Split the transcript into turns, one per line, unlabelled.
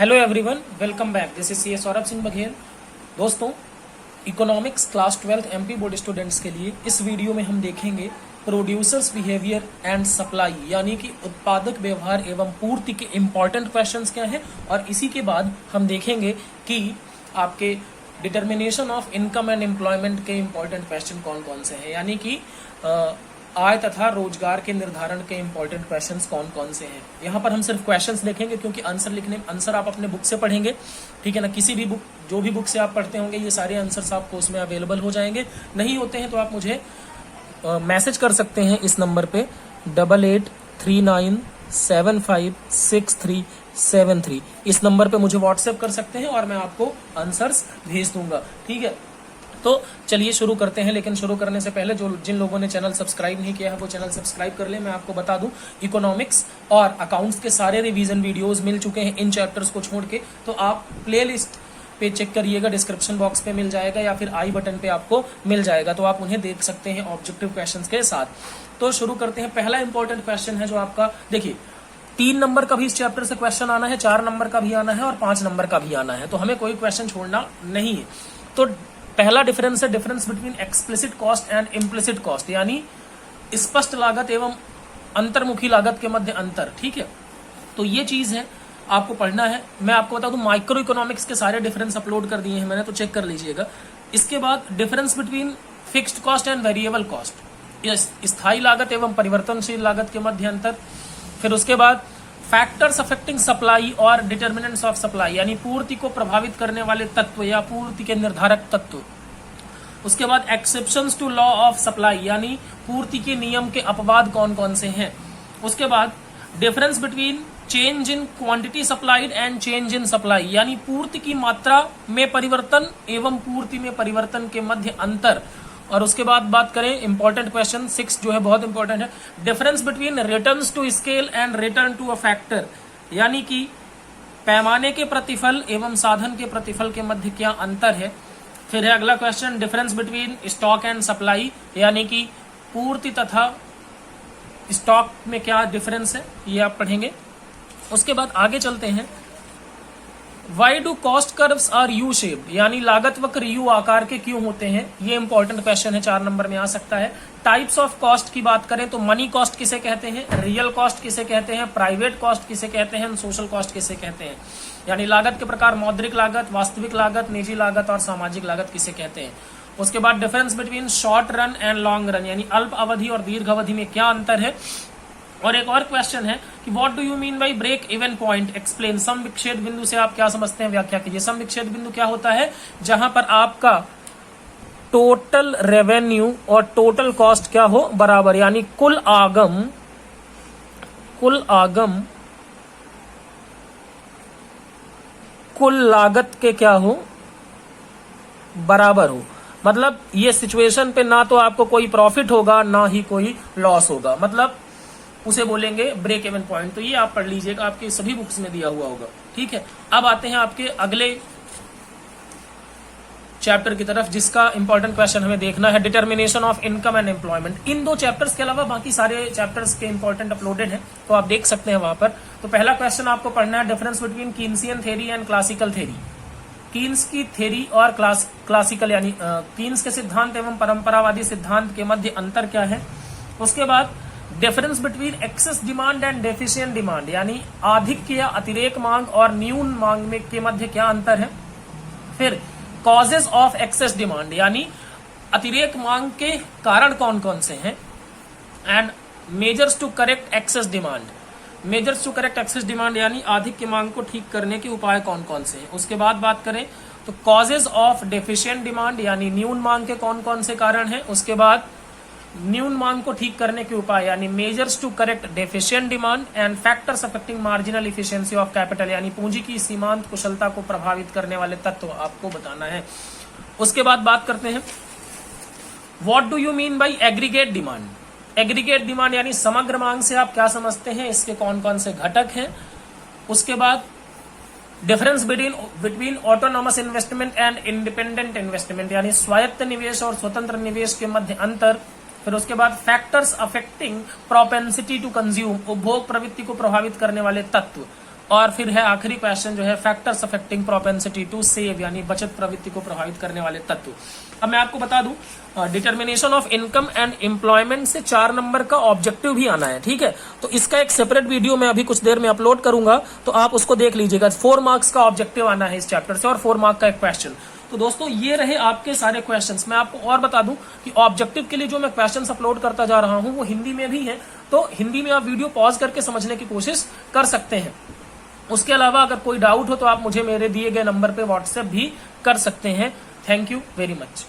Hello everyone, welcome back. This is CA Saurabh Singh Baghel. दोस्तों, economics class 12 MP board students के लिए इस वीडियो में हम देखेंगे प्रोड्यूसर्स बिहेवियर एंड सप्लाई, यानी कि उत्पादक व्यवहार एवं पूर्ति के इंपॉर्टेंट क्वेश्चंस क्या हैं, और इसी के बाद हम देखेंगे कि आपके determination of income and employment के इंपॉर्टेंट क्वेश्चन कौन कौन से हैं, यानी कि आय तथा रोजगार के निर्धारण के इंपॉर्टेंट क्वेश्चंस कौन कौन से हैं। यहाँ पर हम सिर्फ क्वेश्चंस देखेंगे, क्योंकि आंसर आप अपने बुक से पढ़ेंगे, ठीक है ना। किसी भी बुक, जो भी बुक से आप पढ़ते होंगे, ये सारे आंसर्स आपको उसमें अवेलेबल हो जाएंगे। नहीं होते हैं तो आप मुझे मैसेज कर सकते हैं इस नंबर पे 8839756373। इस नंबर पे मुझे व्हाट्सएप कर सकते हैं और मैं आपको आंसर्स भेज दूंगा, ठीक है। तो चलिए शुरू करते हैं, लेकिन शुरू करने से पहले जिन लोगों ने चैनल सब्सक्राइब नहीं किया है वो चैनल सब्सक्राइब कर ले। मैं आपको बता दूं, इकोनॉमिक्स और अकाउंट्स के सारे रिवीजन वीडियोस मिल चुके हैं इन चैप्टर्स को छोड़ के। तो आप प्लेलिस्ट पे चेक करिएगा, डिस्क्रिप्शन बॉक्स पे मिल जाएगा या फिर आई बटन पे आपको मिल जाएगा, तो आप उन्हें देख सकते हैं ऑब्जेक्टिव क्वेश्चंस के साथ। तो शुरू करते हैं। पहला इंपॉर्टेंट क्वेश्चन है जो आपका, देखिए 3 नंबर का भी इस चैप्टर से क्वेश्चन आना है, 4 नंबर का भी आना है और 5 नंबर का भी आना है, तो हमें कोई क्वेश्चन छोड़ना नहीं है। तो पहला डिफरेंस है difference between explicit cost and implicit cost, यानी स्पष्ट लागत एवं अंतर्मुखी लागत के मध्य अंतर, ठीक है। तो ये चीज है, आपको पढ़ना है। मैं आपको बता दूं, माइक्रो इकोनॉमिक्स के सारे डिफरेंस अपलोड कर दिए हैं मैंने, तो चेक कर लीजिएगा। इसके बाद difference between fixed cost and variable cost, स्थायी लागत एवं परिवर्तनशील लागत के मध्य अंतर। फिर उसके बाद फैक्टर्स अफेक्टिंग सप्लाई और डिटर्मिनेंट्स ऑफ सप्लाई, यानी पूर्ति को प्रभावित करने वाले तत्व या पूर्ति के निर्धारक तत्व। उसके बाद exceptions to law of supply, यानी पूर्ति के नियम के अपवाद कौन कौन से हैं। उसके बाद difference between change in quantity supplied and change in supply, यानी पूर्ति की मात्रा में परिवर्तन एवं पूर्ति में परिवर्तन के मध्य अंतर। और उसके बाद बात करें इंपॉर्टेंट क्वेश्चन 6 जो है, बहुत इंपॉर्टेंट है, difference between returns to scale and return to a factor, यानी कि पैमाने के प्रतिफल एवं साधन के प्रतिफल के मध्य क्या अंतर है। फिर है अगला question, difference between stock and supply, यानी कि पूर्ति तथा स्टॉक में क्या डिफरेंस है, ये आप पढ़ेंगे। उसके बाद आगे चलते हैं, why do cost curves are U shaped, यानी लागत वक्र यू आकार के क्यों होते हैं, ये इंपॉर्टेंट क्वेश्चन है, 4 नंबर में आ सकता है। टाइप्स ऑफ कॉस्ट की बात करें तो मनी कॉस्ट किसे कहते हैं, रियल कॉस्ट किसे कहते हैं, प्राइवेट कॉस्ट किसे कहते हैं, सोशल कॉस्ट किसे कहते हैं, यानी लागत के प्रकार मौद्रिक लागत, वास्तविक लागत, निजी लागत और सामाजिक लागत किसे कहते हैं। उसके बाद difference between short run and long run, यानी अल्प अवधि और दीर्घ अवधि में क्या अंतर है। और एक और क्वेश्चन है कि what do you mean by break even point, explain. सम विच्छेद बिंदु से आप क्या समझते हैं, व्याख्या कीजिए। सम विच्छेद बिंदु क्या होता है, जहां पर आपका टोटल रेवेन्यू और टोटल कॉस्ट क्या हो, बराबर, यानी कुल आगम कुल लागत के क्या हो, बराबर हो। मतलब ये सिचुएशन पे ना तो आपको कोई प्रॉफिट होगा ना ही कोई लॉस होगा, मतलब उसे बोलेंगे ब्रेक इवन पॉइंट। तो ये आप पढ़ लीजिएगा, आपके सभी बुक्स में दिया हुआ होगा, ठीक है। अब आते हैं आपके अगले चैप्टर की तरफ, जिसका इंपॉर्टेंट क्वेश्चन हमें देखना है, determination of income and employment. In 2 chapters के अलावा बाकी सारे चैप्टर्स के इंपॉर्टेंट अपलोडेड हैं, तो आप देख सकते हैं वहां पर। तो पहला क्वेश्चन आपको पढ़ना है, difference between Keynesian theory and classical theory. Keynes की थ्योरी और क्लासिकल, यानी कीन्स के सिद्धांत एवं परंपरावादी सिद्धांत के मध्य अंतर क्या है। उसके बाद difference between excess demand and deficient demand, यानी अधिक या अतिरेक मांग और न्यून मांग में के मध्य क्या अंतर है। फिर कॉजेज ऑफ एक्सेस डिमांड, यानी अतिरेक मांग के कारण कौन कौन से हैं। And measures to correct excess demand, measures to correct excess demand, यानी अधिक की मांग को ठीक करने के उपाय कौन कौन से हैं। उसके बाद बात करें तो कॉजेज ऑफ डेफिशिएंट डिमांड, यानी न्यून मांग के कौन कौन से कारण हैं। उसके बाद न्यून मांग को ठीक करने के उपाय, यानी measures to correct deficient demand. And factors affecting marginal efficiency of capital, यानी पूंजी की सीमांत कुशलता को प्रभावित करने वाले तत्व आपको बताना है। उसके बाद बात करते हैं, what do you mean bye aggregate demand. Aggregate demand यानी समग्र मांग से आप क्या समझते हैं, इसके कौन कौन से घटक हैं। उसके बाद difference between autonomous investment and independent investment, यानी स्वायत्त निवेश और स्वतंत्र निवेश के मध्य अंतर। फिर उसके बाद factors affecting propensity to consume, उपभोग प्रवृत्ति को प्रभावित करने वाले तत्व। और फिर है आखिरी क्वेश्चन जो है factors affecting propensity to save, यानी बचत प्रवृत्ति को प्रभावित करने वाले तत्व। अब मैं आपको बता दूं determination of income and employment से 4 नंबर का ऑब्जेक्टिव भी आना है, ठीक है। तो इसका एक सेपरेट वीडियो मैं अभी कुछ देर में अपलोड करूंगा, तो आप उसको देख लीजिएगा। 4 मार्क्स का ऑब्जेक्टिव आना है इस चैप्टर से और 4 मार्क का एक क्वेश्चन। तो दोस्तों ये रहे आपके सारे क्वेश्चंस। मैं आपको और बता दूं कि ऑब्जेक्टिव के लिए जो मैं क्वेश्चंस अपलोड करता जा रहा हूं वो हिंदी में भी है, तो हिंदी में आप वीडियो पॉज करके समझने की कोशिश कर सकते हैं। उसके अलावा अगर कोई डाउट हो तो आप मुझे मेरे दिए गए नंबर पे व्हाट्सएप भी कर सकते हैं। Thank you very much.